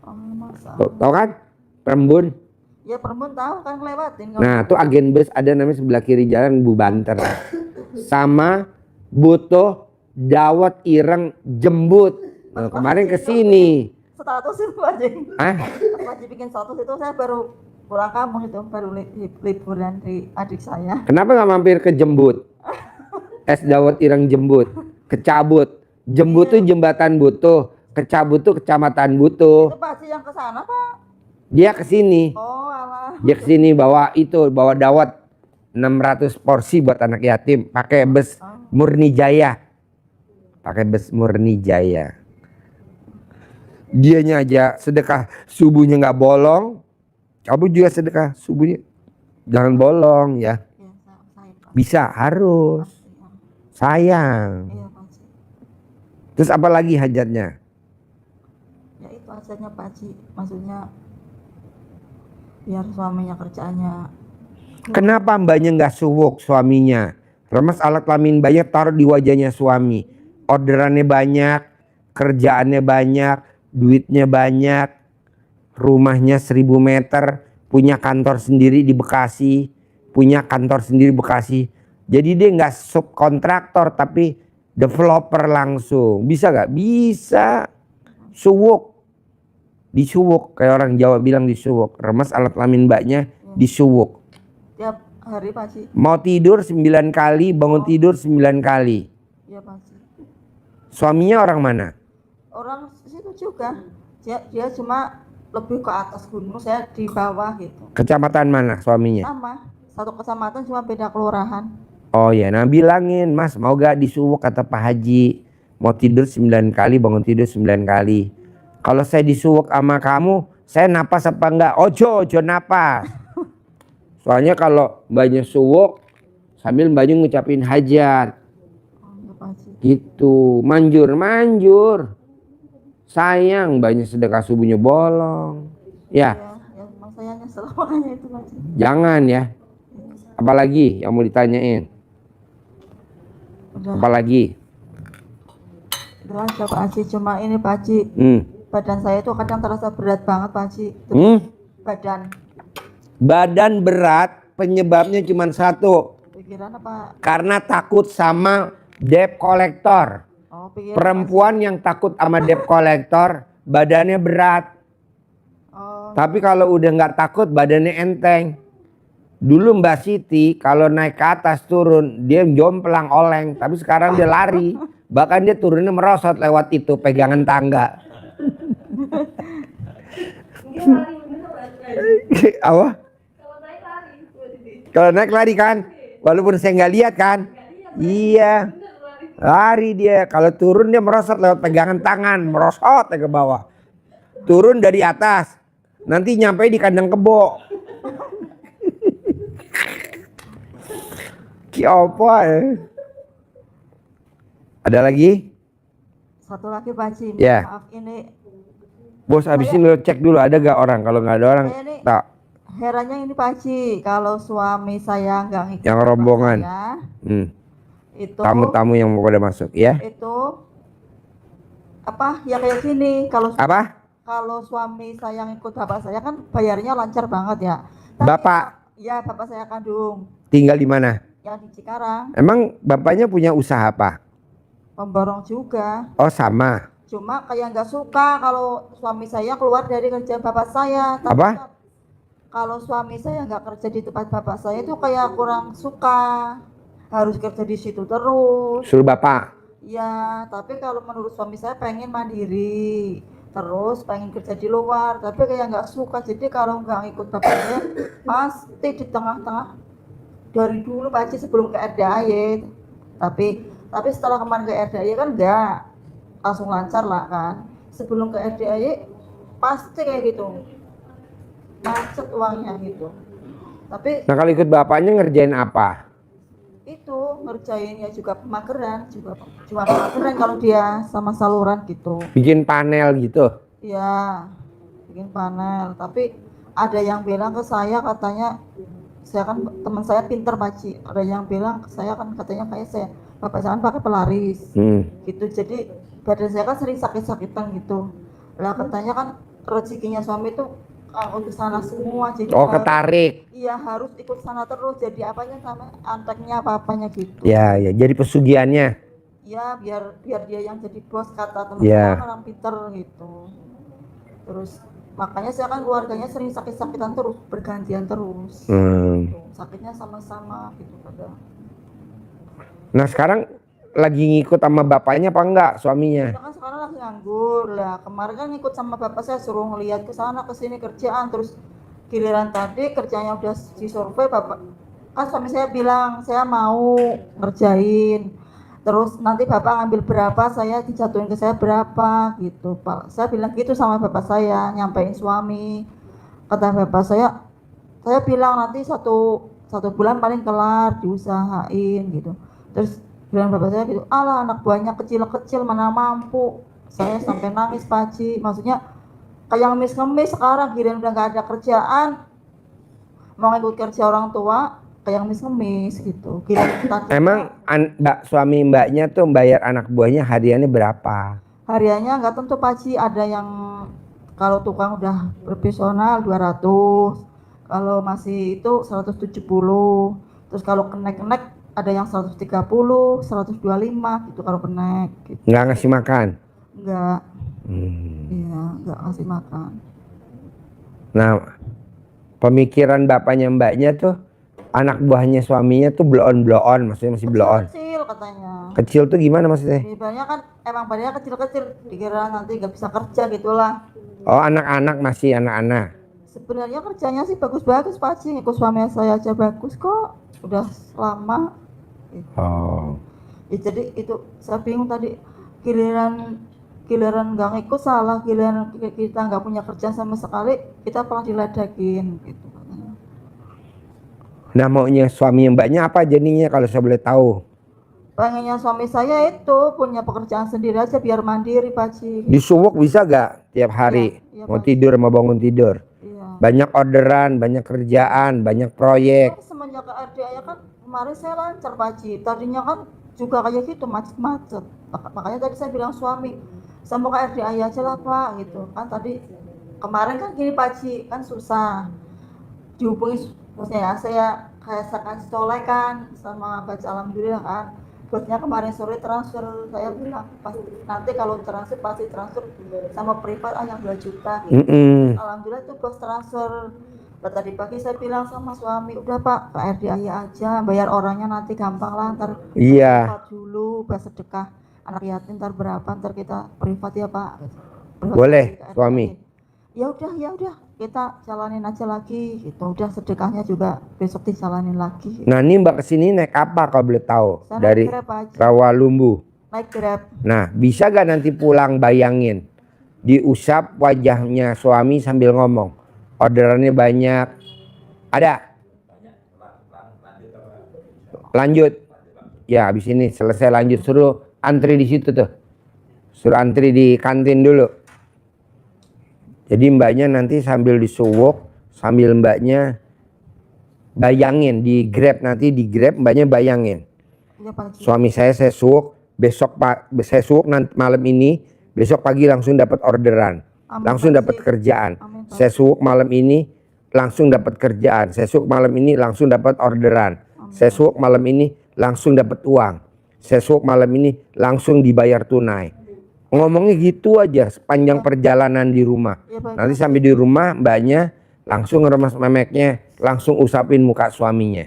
oh masa. Tahu kan? Perembun. Ya Perembun tahu kan ngelewatin. Nah, tuh agen bus ada namanya sebelah kiri jalan Bubanter. Sama Butuh Dawet Ireng Jembut. Nah, kemarin kesini. Status itu aja. Ah, Wajib bikin status itu saya baru pulang kampung itu, baru liburan di adik saya. kenapa nggak mampir ke Jembut? Es Dawet Ireng Jembut. Kecabut. Jembut tuh jembatan Butuh. Kecabut tuh kecamatan Butuh. Itu Pak Haji yang ke sana, Pak. Dia kesini. Oh, alah. Dia kesini bawa dawet 600 porsi buat anak yatim. Pakai bus Murni Jaya. Pakai bus Murni Jaya. Dianya aja sedekah subuhnya nggak bolong. Kamu juga sedekah subuhnya jangan bolong ya. Ya, saya Pak. Bisa, harus. Sayang. Iya, Pak Haji. Terus apa lagi hajatnya? Ya itu asalnya Pak Haji, maksudnya biar suaminya kerjaannya. Kenapa mbaknya nggak suwuk suaminya? Remes alat kelamin banyak taruh di wajahnya suami. Orderannya banyak, kerjaannya banyak, duitnya banyak, rumahnya 1000 meter, punya kantor sendiri di Bekasi, Jadi dia nggak subkontraktor tapi developer langsung. Bisa nggak? Bisa. Suwuk. Disuwuk kayak orang Jawa bilang disuwuk. Remes alat kelamin mbaknya disuwuk. Tiap hari Pak Haji. Mau tidur 9 kali, bangun tidur 9 kali. Iya Pak Haji. Suaminya orang mana? Orang situ juga. Dia cuma lebih ke atas gunung, saya di bawah gitu. Kecamatan mana suaminya? Sama, satu kecamatan cuma beda kelurahan. Oh ya, nah bilangin, Mas mau gak disuwuk kata Pak Haji. Mau tidur 9 kali, bangun tidur 9 kali. Kalau saya disuwuk sama kamu, saya napas apa enggak? Ojo napas. Soalnya kalau mbaknya suwuk, sambil mbaknya ngucapin hajat. Oh, ya Pak Haji. Gitu, manjur. Sayang mbaknya sedekah subuhnya bolong. Ya, Ya, emang saya nyesel makanya itu Pak Haji. jangan ya. Apalagi yang mau ditanyain? Udah, Apalagi? udah aja Pak Haji, cuma ini Pak Haji. Badan saya itu kadang terasa berat banget Pak Haji. Badan, Badan berat penyebabnya cuma satu. pikiran apa? Karena takut sama debt collector. Oh, pikiran. Perempuan yang takut sama debt collector badannya berat. Oh, Tapi kalau udah nggak takut badannya enteng. Dulu Mbak Siti kalau naik ke atas turun dia jomplang oleng. Tapi sekarang dia lari. Bahkan dia turunnya merosot lewat itu pegangan tangga. Mungkin lari bener berarti. Apa? Kalau naik lari. Kalau naik lari kan? Walaupun saya nggak lihat kan? Iya. Bener lari. Lari dia. Kalau turun dia merosot lewat pegangan tangan. Merosot ke bawah. Turun dari atas. Nanti nyampe di kandang kebo. Ki apa ya? Ada lagi? satu lagi Pak Haji. Ya. Maaf ini Bos habisin lo cek dulu ada gak orang. Kalau nggak ada orang Saya nih- tak. herannya ini Pak Haji, kalau suami saya nggak ngikut Yang bapak rombongan. saya, itu Tamu-tamu yang mau pada masuk ya. itu apa ya kayak gini, Apa? kalau suami saya ngikut bapak saya kan bayarnya lancar banget ya. Tapi Bapak ya bapak saya kandung tinggal di mana? yang di Cikarang, Emang bapaknya punya usaha apa? pemborong juga. Oh sama. Cuma kayak nggak suka kalau suami saya keluar dari kerja bapak saya. Tapi Apa? kan kalau suami saya nggak kerja di tempat bapak saya itu kayak kurang suka, harus kerja di situ terus. Suruh bapak. Ya, tapi kalau menurut suami saya pengen mandiri, terus pengen kerja di luar, tapi kayak nggak suka. Jadi kalau nggak ikut bapaknya, pasti di tengah-tengah dari dulu pasti sebelum ke RDAY. Tapi setelah kemarin ke RDAY kan nggak langsung lancar lah kan. Sebelum ke RDAY pasti kayak gitu, macet uangnya gitu. Tapi Nah kalau ikut bapaknya ngerjain apa? itu ngerjain ya juga pemageran, cuma pemageran kalau dia sama saluran gitu. Bikin panel gitu. Ya, bikin panel. Tapi ada yang bilang ke saya katanya, saya kan teman saya pinter Paci. Ada yang bilang ke saya kan katanya kayak saya, bapak saya kan pakai pelaris, gitu. Jadi badan saya kan sering sakit-sakitan gitu. Lah katanya kan rezekinya suami itu untuk sana semua. Jadi Oh ketarik. iya harus ikut sana terus. Jadi apanya sama anteknya apa-apanya gitu. Ya ya jadi pesugihannya. Ya biar dia yang jadi bos kata teman Ya. saya orang pinter gitu. Terus makanya saya kan keluarganya sering sakit-sakitan terus, bergantian terus. Gitu. Sakitnya sama-sama gitu pada. Nah sekarang lagi ngikut sama bapaknya apa enggak suaminya? Kita kan sekarang lagi nganggur lah. Kemarin kan ngikut sama bapak saya suruh ngeliat ke sana ke sini kerjaan, terus giliran tadi kerjanya udah disurvei bapak. Kan suami saya bilang saya mau ngerjain. Terus nanti bapak ngambil berapa, saya dijatuhin ke saya berapa gitu Pak. Saya bilang gitu sama bapak saya, nyampein suami. Kata bapak saya bilang nanti satu bulan paling kelar, diusahain gitu. Terus bilang bapak saya gitu, alah anak buahnya kecil-kecil mana mampu. Saya sampai nangis Pak Haji. Maksudnya kayak ngemis-ngemis sekarang, giliran udah gak ada kerjaan, mau ngikut kerja orang tua, kayak ngemis-ngemis gitu. Emang suami mbaknya tuh bayar anak buahnya hariannya berapa? Hariannya nggak tentu Pak Haji, ada yang kalau tukang udah profesional 200, kalau masih itu 170, terus kalau kenek-kenek ada yang 130, 125 gitu kalau kenek gitu. Nggak ngasih makan? Nggak. Iya, nggak ngasih makan. Nah pemikiran bapaknya mbaknya tuh anak buahnya suaminya tuh bloon, maksudnya masih bloon. Kecil katanya. Kecil tuh gimana maksudnya? Badannya kan emang badannya kecil-kecil, dikira nanti nggak bisa kerja gitulah. Oh anak-anak, masih anak-anak. Sebenarnya kerjanya sih bagus-bagus Pak Haji, ikut suami saya aja bagus kok, udah lama. Gitu. Oh. Ya, jadi itu saya bingung tadi, giliran nggak ngikut salah, giliran kita nggak punya kerjaan sama sekali, kita malah diledekin gitu. Nah maunya suami mbaknya apa jadinya kalau saya boleh tahu? Pengennya suami saya itu punya pekerjaan sendiri aja biar mandiri Pak Haji. Di Suwok bisa gak tiap hari? Iya, Mau Pak. tidur sama bangun tidur? Iya. Banyak orderan, banyak kerjaan, banyak proyek. Semenjak ke RDA kan kemarin saya lancar Pak Haji. Tadinya kan juga kayak gitu macet-macet. Makanya tadi saya bilang suami, saya mau ke RDA aja lah Pak gitu. Kan tadi kemarin kan gini Pak Haji, kan susah dihubungi maksudnya ya, saya kayak kasih toleh kan sama baca alhamdulillah kan. Bosnya kemarin sore transfer, saya bilang nanti kalau transfer pasti transfer sama privat yang 2 juta gitu. Alhamdulillah itu bos transfer. Tadi pagi saya bilang sama suami, udah Pak, ke RDA aja, bayar orangnya nanti gampang lah, ntar Iya. dulu buat sedekah anak yatim, ntar berapa, ntar kita privat ya Pak. Privat Boleh ke RDA. suami? Ya udah kita jalanin aja lagi gitu. Udah sedekahnya juga besok dijalanin lagi. Nah ini mbak kesini naik apa kalau boleh tahu? Saya Dari naik Grab aja. Rawalumbu. Naik Grab. Nah bisa gak nanti pulang bayangin diusap wajahnya suami sambil ngomong orderannya banyak, ada? Lanjut ya, habis ini selesai lanjut, suruh antri di situ tuh, suruh antri di kantin dulu. Jadi mbaknya nanti sambil di Suwok sambil mbaknya bayangin di Grab, nanti di Grab mbaknya bayangin. Iya Pak Haji. Suami saya sesuk, sesuk nanti malam ini, besok pagi langsung dapat orderan, Amin, langsung Pak dapat Haji. kerjaan. Amin, Pak. Sesuk malam ini langsung dapat kerjaan, sesuk malam ini langsung dapat orderan, sesuk malam ini langsung dapat uang, sesuk malam ini langsung dibayar tunai. Ngomongnya gitu aja sepanjang perjalanan di rumah. Iya, Pak. Nanti sampai di rumah mbaknya langsung ngeremas memeknya, langsung usapin muka suaminya.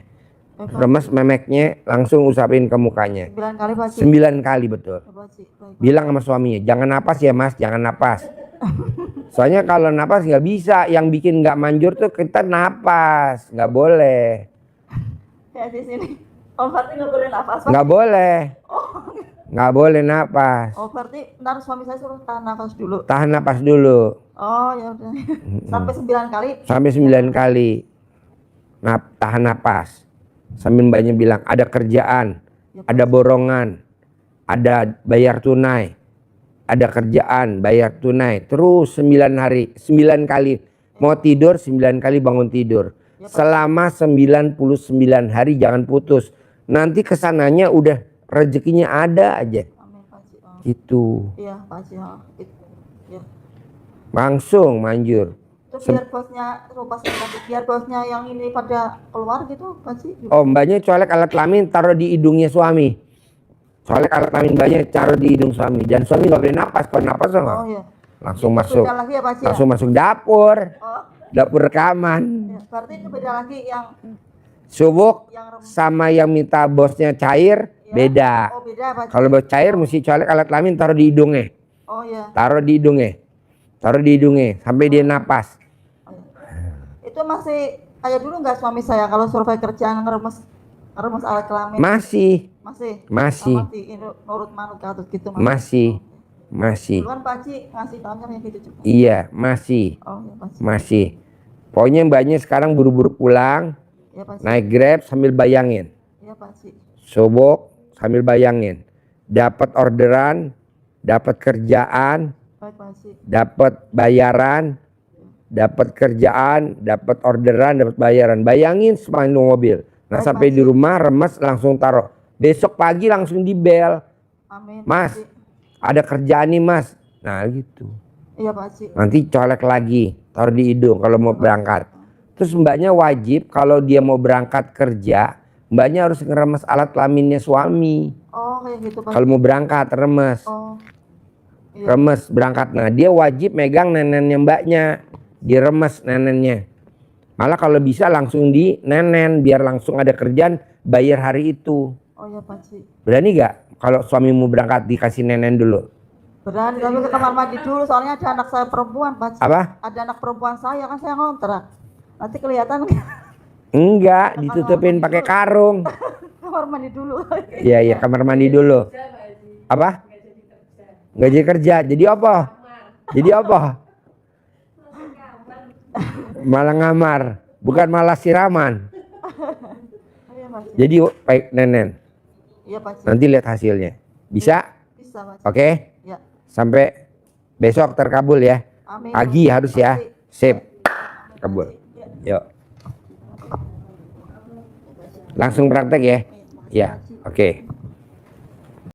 Baik, Pak. Remes memeknya, langsung usapin ke mukanya. 9 kali Pak Haji. 9 kali betul. Ya, Pak Haji. Baik. Bilang sama suaminya, jangan napas ya mas, jangan napas. Soalnya kalau napas nggak bisa, yang bikin nggak manjur tuh kita napas, nggak boleh, Ya di sini. Oh berarti nggak boleh nafas Pak? nggak boleh, nggak boleh napas. Oh berarti ntar suami saya suruh tahan nafas dulu. Tahan napas dulu Oh ya udah. Sampai 9 kali. sampai 9 kali. Tahan napas. Sambil mbaknya bilang ada kerjaan, Ya, Pak. ada borongan, ada bayar tunai, ada kerjaan, bayar tunai. Terus 9 hari, 9 kali. Mau tidur 9 kali bangun tidur. Ya, Pak. Selama 99 hari jangan putus. Nanti kesananya udah rezekinya ada aja. Amin Pak Haji. Oh. Gitu. Iya Pak Haji. Oh. Ya. Langsung manjur. Itu biar bosnya, biar bosnya yang ini pada keluar gitu Pak Haji. Oh, mbaknya colek alat kelamin taruh di hidungnya suami. Colek alat kelamin mbaknya taruh di hidung suami. Dan suami nggak boleh napas. Kalau napas Oh nggak, iya. langsung Itu masuk. beda lagi ya Pak Haji. Langsung masuk dapur. Oh. Dapur rekaman. Ya. Berarti itu beda lagi yang Subuk remes. sama yang minta bosnya cair Ya. beda. Oh beda Pak Haji. Kalau bos cair mesti colek alat kelamin taruh di hidungnya. Oh iya. Taruh di hidungnya. Taruh di hidungnya sampai dia napas. Oh, iya. Itu masih kayak dulu nggak suami saya kalau survei kerjaan ngeremes alat kelamin? Masih. Masih. Masih. Oh, masih nurut manut katut gitu Masih. Masih. Duluan Pak Haji ngasih tahunya kayak gitu juga. Iya, masih. Oh iya Pak Haji. Masih. Pokoknya mbaknya sekarang buru-buru pulang, Iya Pak Haji. naik Grab sambil bayangin. Iya Pak Haji. Subuk sambil bayangin. Dapat orderan, dapat kerjaan, Baik Pak Haji. dapat bayaran, dapat kerjaan, dapat orderan, dapat bayaran. Bayangin sepanjang mobil. Nah, Baik, sampai Pak di rumah remes langsung taruh. Besok pagi langsung dibel. Amin. Pak Mas, Haji. ada kerjaan nih mas. Nah gitu. Iya Pak Haji. Nanti colek lagi, taruh di hidung kalau mau berangkat. Terus mbaknya wajib kalau dia mau berangkat kerja, mbaknya harus ngeremes alat kelaminnya suami. Oh kayak gitu Pak. Kalau mau berangkat remes, Oh. Iya. remes berangkat. Nah dia wajib megang nenennya mbaknya, diremes nenennya. Malah kalau bisa langsung di nenen biar langsung ada kerjaan bayar hari itu. Oh iya Pak Haji. Berani gak kalau suamimu berangkat dikasih nenen dulu? Berani tapi ke kamar mandi dulu soalnya ada anak saya perempuan Pak Haji. Apa? Ada anak perempuan saya kan saya ngontrak. Nanti kelihatan Enggak, ditutupin pakai karung. kamar mandi dulu. Iya iya kamar mandi dulu. Apa? Nggak jadi kerja. Jadi apa? Jadi apa? Malah ngamar, bukan malah siraman. Iya Pak Haji. Jadi baik nenen. Iya Pak Haji. Nanti lihat hasilnya. Bisa? Bisa Pak Haji. Oke? Ya. Sampai besok terkabul ya. Amin. Pagi harus ya. Pasti. Sip. Kabul. Yuk. Langsung praktek ya. Ya. Oke.